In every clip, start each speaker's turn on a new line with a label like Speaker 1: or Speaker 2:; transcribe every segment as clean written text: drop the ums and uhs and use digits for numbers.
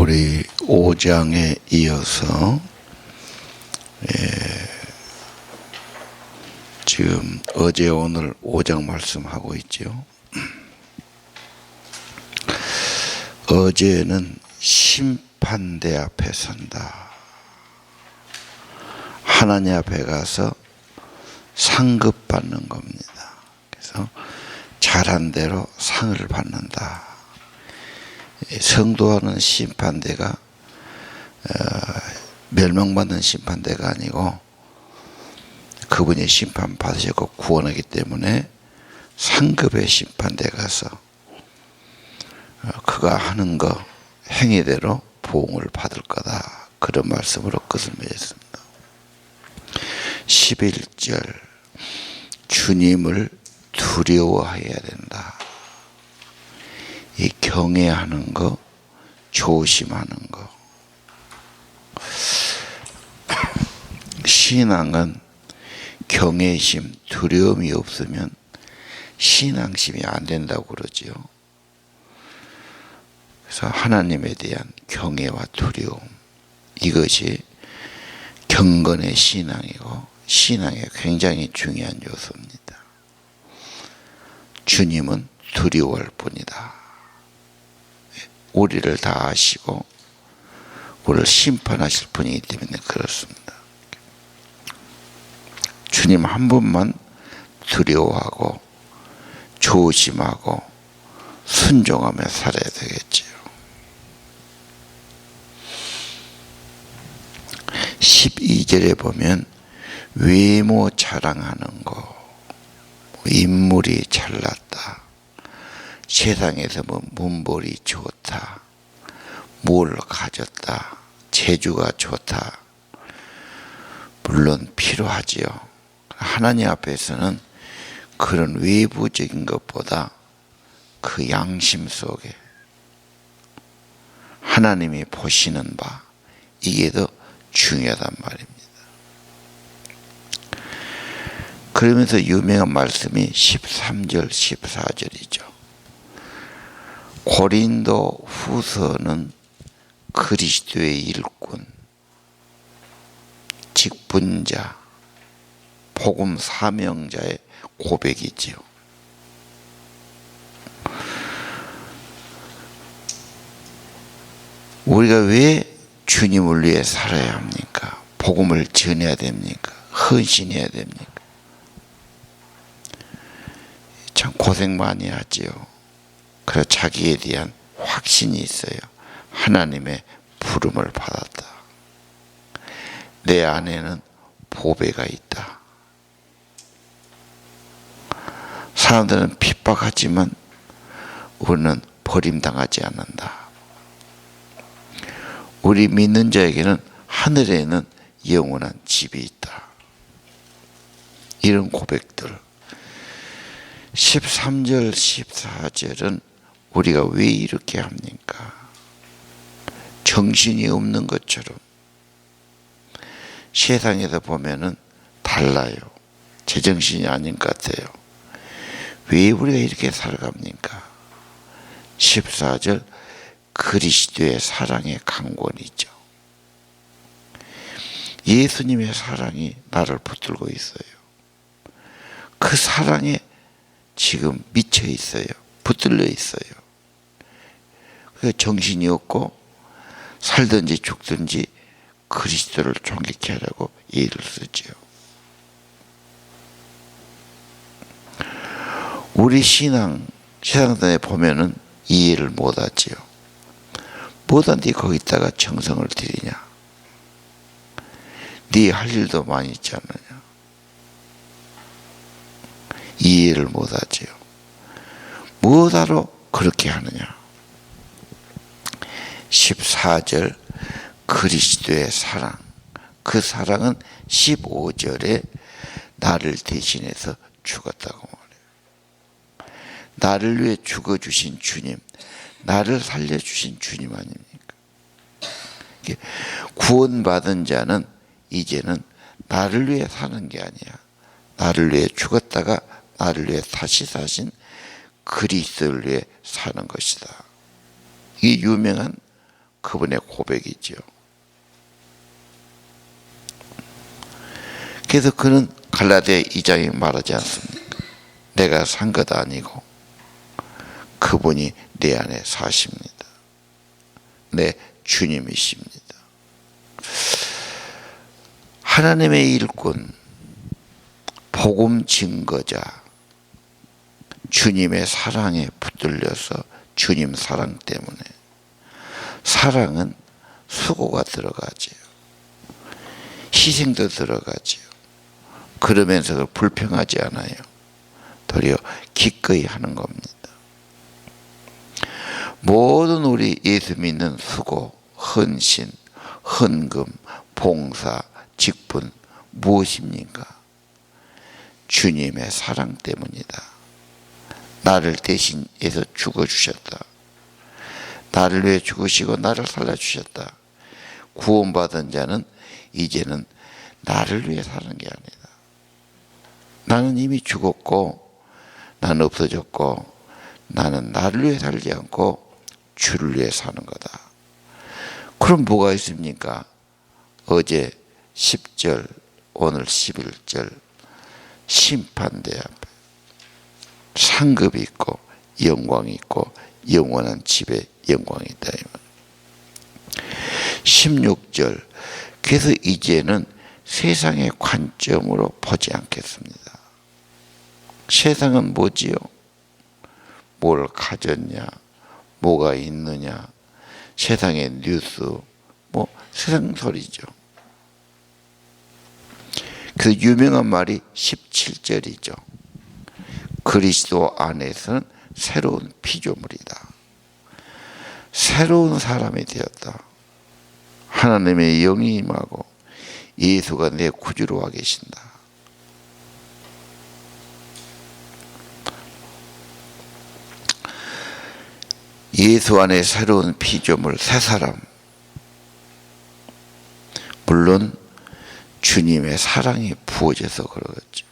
Speaker 1: 우리 5장에 이어서 지금 어제 오늘 5장 말씀하고 있죠. 어제는 심판대 앞에 선다. 하나님 앞에 가서 상급 받는 겁니다. 그래서 잘한 대로 상을 받는다. 성도하는 심판대가 멸망받는 심판대가 아니고 그분이 심판 받으셨고 구원하기 때문에 상급의 심판대 가서 그가 하는 거 행위대로 보응을 받을 거다. 그런 말씀으로 끝을 맺었습니다. 11절 주님을 두려워해야 된다. 이 경외하는 거, 조심하는 거. 신앙은 경외심, 두려움이 없으면 신앙심이 안 된다고 그러지요. 그래서 하나님에 대한 경외와 두려움, 이것이 경건의 신앙이고 신앙의 굉장히 중요한 요소입니다. 주님은 두려워할 뿐이다. 우리를 다 아시고 우리를 심판하실 분이기 때문에 그렇습니다. 주님 한 분만 두려워하고 조심하고 순종하며 살아야 되겠지요. 12절에 보면 외모 자랑하는 거, 인물이 잘났다, 세상에서 뭐 문벌이 좋다, 뭘 가졌다, 재주가 좋다, 물론 필요하지요. 하나님 앞에서는 그런 외부적인 것보다 그 양심 속에 하나님이 보시는 바, 이게 더 중요하단 말입니다. 그러면서 유명한 말씀이 13절 14절이죠. 고린도 후서는 그리스도의 일꾼, 직분자, 복음 사명자의 고백이지요. 우리가 왜 주님을 위해 살아야 합니까? 복음을 전해야 됩니까? 헌신해야 됩니까? 참 고생 많이 하지요. 그래서 자기에 대한 확신이 있어요. 하나님의 부름을 받았다. 내 안에는 보배가 있다. 사람들은 핍박하지만 우리는 버림당하지 않는다. 우리 믿는 자에게는 하늘에는 영원한 집이 있다. 이런 고백들. 13절 14절은 우리가 왜 이렇게 합니까? 정신이 없는 것처럼 세상에서 보면은 달라요. 제정신이 아닌 것 같아요. 왜 우리가 이렇게 살아갑니까? 14절 그리스도의 사랑의 강권이죠. 예수님의 사랑이 나를 붙들고 있어요. 그 사랑에 지금 미쳐 있어요. 붙들려 있어요. 그래서 정신이 없고 살든지 죽든지 그리스도를 존귀케 하려고 이 일을 쓰지요. 우리 신앙생활에 보면은 이해를 못하지요. 못한데 거기다가 정성을 들이냐? 네 할 일도 많이 있지 않느냐? 이해를 못하지요. 뭐하러 그렇게 하느냐? 14절 그리스도의 사랑, 그 사랑은 15절에 나를 대신해서 죽었다고 말해요. 나를 위해 죽어주신 주님, 나를 살려주신 주님 아닙니까? 구원받은 자는 이제는 나를 위해 사는 게 아니야. 나를 위해 죽었다가 나를 위해 다시 사신 그리스도를 위해 사는 것이다. 이 유명한 그분의 고백이죠. 그래서 그는 갈라디아 2장에 말하지 않습니까? 내가 산 것 아니고 그분이 내 안에 사십니다. 내 주님이십니다. 하나님의 일꾼, 복음 증거자, 주님의 사랑에 붙들려서 주님 사랑 때문에, 사랑은 수고가 들어가지요. 희생도 들어가지요. 그러면서도 불평하지 않아요. 도리어 기꺼이 하는 겁니다. 모든 우리 예수 믿는 수고, 헌신, 헌금, 봉사, 직분 무엇입니까? 주님의 사랑 때문이다. 나를 대신해서 죽어주셨다. 나를 위해 죽으시고 나를 살려주셨다. 구원받은 자는 이제는 나를 위해 사는 게 아니다. 나는 이미 죽었고 나는 없어졌고 나는 나를 위해 살지 않고 주를 위해 사는 거다. 그럼 뭐가 있습니까? 어제 10절, 오늘 11절, 심판대 앞에 상급이 있고 영광이 있고 영원한 집에 영광이 있다. 16절, 그래서 이제는 세상의 관점으로 보지 않겠습니다. 세상은 뭐지요? 뭘 가졌냐, 뭐가 있느냐, 세상의 뉴스, 뭐 세상 소리죠. 그 유명한 말이 17절이죠. 그리스도 안에서는 새로운 피조물이다. 새로운 사람이 되었다. 하나님의 영이 임하고 예수가 내 구주로 와 계신다. 예수 안에 새로운 피조물, 새 사람. 물론 주님의 사랑이 부어져서 그러겠죠.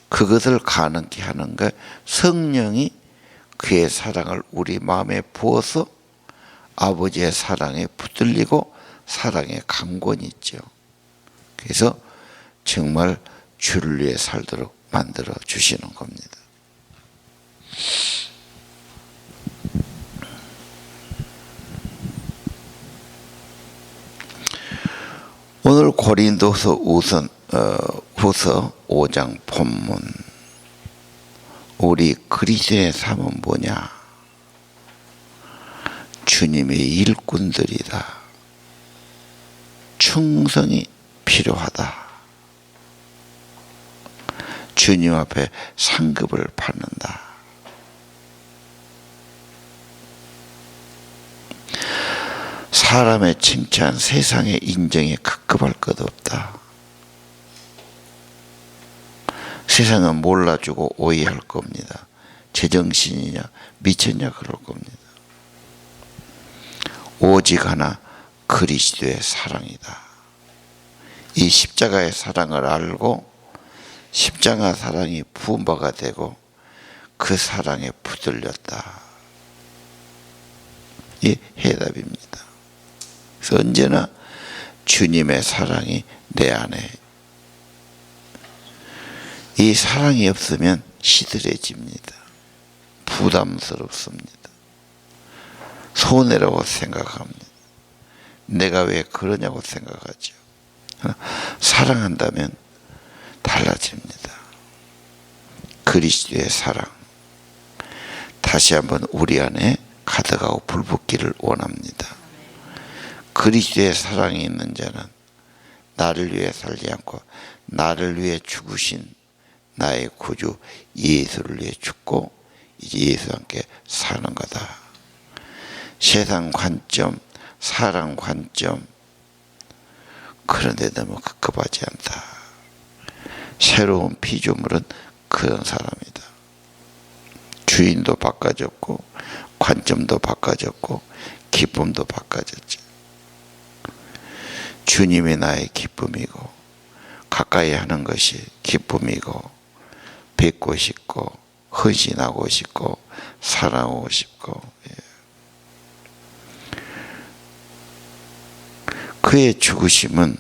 Speaker 1: 그것을 가능케 하는 게 성령이 그의 사랑을 우리 마음에 부어서 아버지의 사랑에 붙들리고 사랑의 강권이 있죠. 그래서 정말 주를 위해 살도록 만들어 주시는 겁니다. 오늘 고린도서 후서 5장 본문, 우리 그리스도의 삶은 뭐냐? 주님의 일꾼들이다. 충성이 필요하다. 주님 앞에 상급을 받는다. 사람의 칭찬, 세상의 인정에 급급할 것 없다. 세상은 몰라주고 오해할 겁니다. 제정신이냐 미쳤냐 그럴 겁니다. 오직 하나 그리스도의 사랑이다. 이 십자가의 사랑을 알고 십자가 사랑이 부은 바가 되고 그 사랑에 붙들렸다. 이 해답입니다. 그래서 언제나 주님의 사랑이 내 안에, 이 사랑이 없으면 시들해집니다. 부담스럽습니다. 손해라고 생각합니다. 내가 왜 그러냐고 생각하죠. 사랑한다면 달라집니다. 그리스도의 사랑 다시 한번 우리 안에 가득하고 불붙기를 원합니다. 그리스도의 사랑이 있는 자는 나를 위해 살지 않고 나를 위해 죽으신 나의 구주 예수를 위해 죽고 이제 예수와 함께 사는 거다. 세상 관점, 사랑 관점, 그런데 너무 급급하지 않다. 새로운 피조물은 그런 사람이다. 주인도 바꿔졌고 관점도 바꿔졌고 기쁨도 바꿔졌죠. 주님이 나의 기쁨이고 가까이 하는 것이 기쁨이고 뵙고 싶고 헌신하고 싶고 사랑하고 싶고, 그의 죽으심은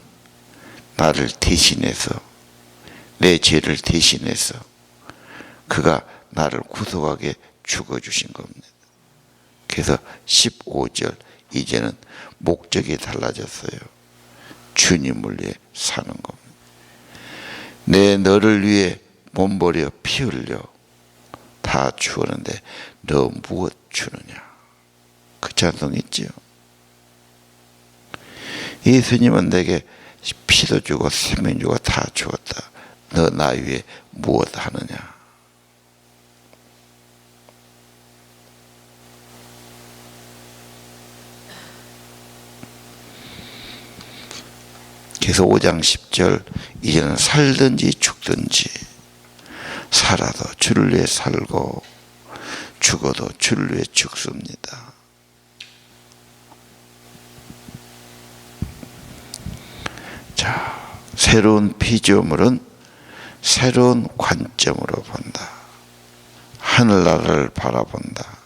Speaker 1: 나를 대신해서, 내 죄를 대신해서 그가 나를 구속하게 죽어주신 겁니다. 그래서 15절, 이제는 목적이 달라졌어요. 주님을 위해 사는 겁니다. 내 너를 위해 몸버려 피 흘려 다 주었는데 너 무엇 주느냐. 그 찬송 있지요. 예수님은 내게 피도 주고 생명 주고 다 주었다. 너 나 위해 무엇 하느냐. 그래서 5장 10절, 이제는 살든지 죽든지 살아도 주를 위해 살고 죽어도 주를 위해 죽습니다. 자, 새로운 피조물은 새로운 관점으로 본다. 하늘나라를 바라본다.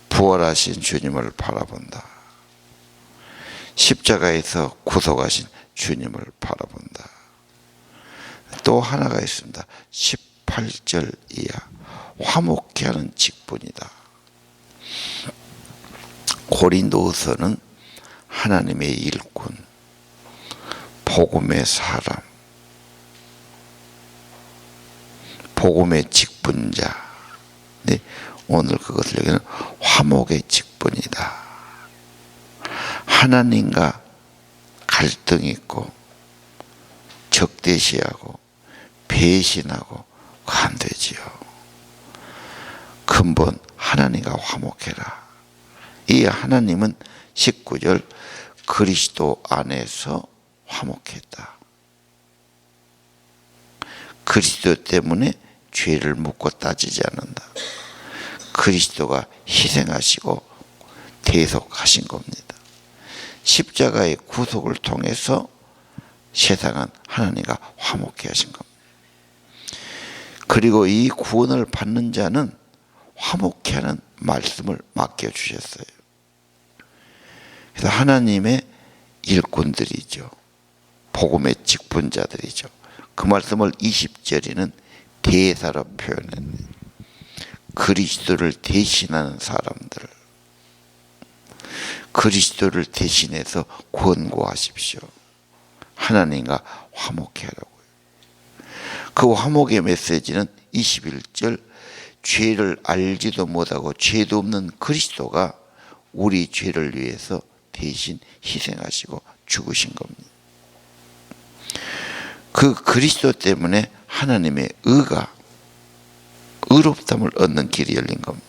Speaker 1: 부활하신 주님을 바라본다. 십자가에서 구속하신 주님을 바라본다. 또 하나가 있습니다. 18절 이하, 화목케 하는 직분이다. 고린도후서는 하나님의 일꾼, 복음의 사람, 복음의 직분자. 네, 오늘 그것을 여기는 화목의 직분이다. 하나님과 갈등이 있고 적대시하고 배신하고 안 되지요. 근본 하나님과 화목해라. 이 하나님은 19절, 그리스도 안에서 화목했다. 그리스도 때문에 죄를 묻고 따지지 않는다. 그리스도가 희생하시고 대속하신 겁니다. 십자가의 구속을 통해서 세상은 하나님과 화목케 하신 겁니다. 그리고 이 구원을 받는 자는 화목케 하는 말씀을 맡겨주셨어요. 그래서 하나님의 일꾼들이죠. 복음의 직분자들이죠. 그 말씀을 20절에는 대사로 표현했네요. 그리스도를 대신하는 사람들, 그리스도를 대신해서 권고하십시오. 하나님과 화목케 하라고요. 그 화목의 메시지는 21절, 죄를 알지도 못하고 죄도 없는 그리스도가 우리 죄를 위해서 대신 희생하시고 죽으신 겁니다. 그 그리스도 때문에 하나님의 의가, 의롭담을 얻는 길이 열린 겁니다.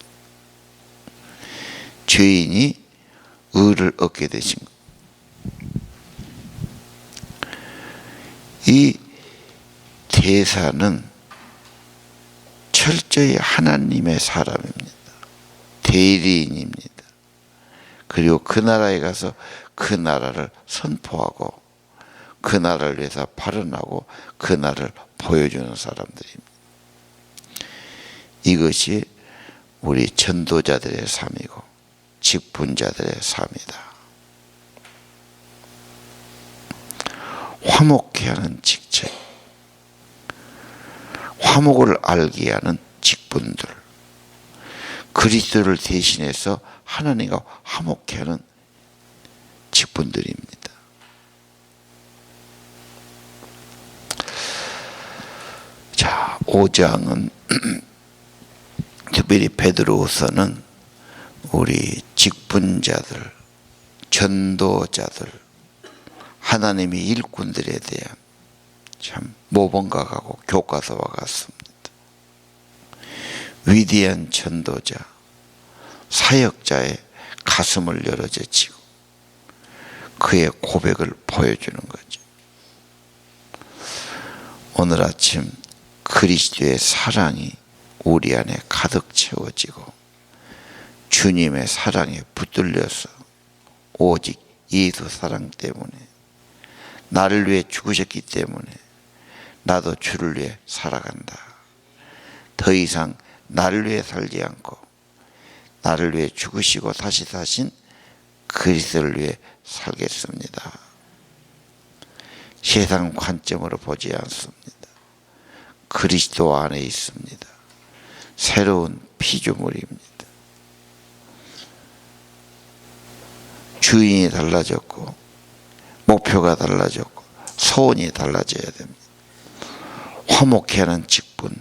Speaker 1: 죄인이 의를 얻게 되신 겁니다. 이 대사는 철저히 하나님의 사람입니다. 대리인입니다. 그리고 그 나라에 가서 그 나라를 선포하고 그 나라를 위해서 발언하고 그 나라를 보여주는 사람들입니다. 이것이 우리 전도자들의 삶이고 직분자들의 삶이다. 화목케 하는 직책, 화목을 알게 하는 직분들, 그리스도를 대신해서 하나님과 화목케 하는 직분들입니다. 자, 5장은 특별히 베드로후서는 우리 직분자들, 전도자들, 하나님의 일꾼들에 대한 참 모범각하고 교과서와 같습니다. 위대한 전도자, 사역자의 가슴을 열어제치고 그의 고백을 보여주는 거죠. 오늘 아침 그리스도의 사랑이 우리 안에 가득 채워지고 주님의 사랑에 붙들려서 오직 예수 사랑 때문에, 나를 위해 죽으셨기 때문에 나도 주를 위해 살아간다. 더 이상 나를 위해 살지 않고 나를 위해 죽으시고 다시 사신 그리스도를 위해 살겠습니다. 세상 관점으로 보지 않습니다. 그리스도 안에 있습니다. 새로운 피조물입니다. 주인이 달라졌고 목표가 달라졌고 소원이 달라져야 됩니다. 화목해 하는 직분,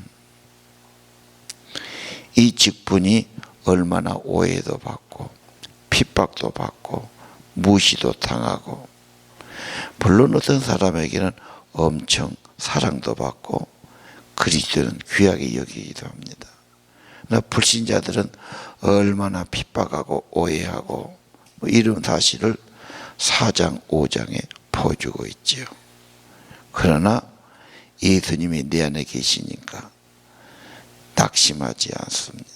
Speaker 1: 이 직분이 얼마나 오해도 받고 핍박도 받고 무시도 당하고, 물론 어떤 사람에게는 엄청 사랑도 받고 그리스도는 귀하게 여기기도 합니다. 그러나 불신자들은 얼마나 핍박하고 오해하고 이런 사실을 4장 5장에 보여주고 있지요. 그러나 예수님이 내 안에 계시니까 낙심하지 않습니다.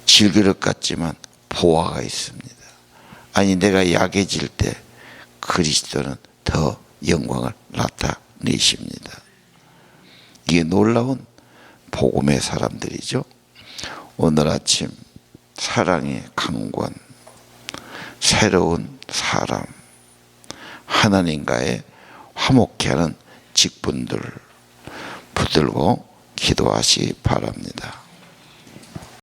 Speaker 1: 질그릇 같지만 보화가 있습니다. 아니, 내가 약해질 때 그리스도는 더 영광을 나타내십니다. 이게 놀라운 복음의 사람들이죠. 오늘 아침 사랑의 강권, 새로운 사람, 하나님과의 화목해 하는 직분들 붙들고 기도하시기 바랍니다.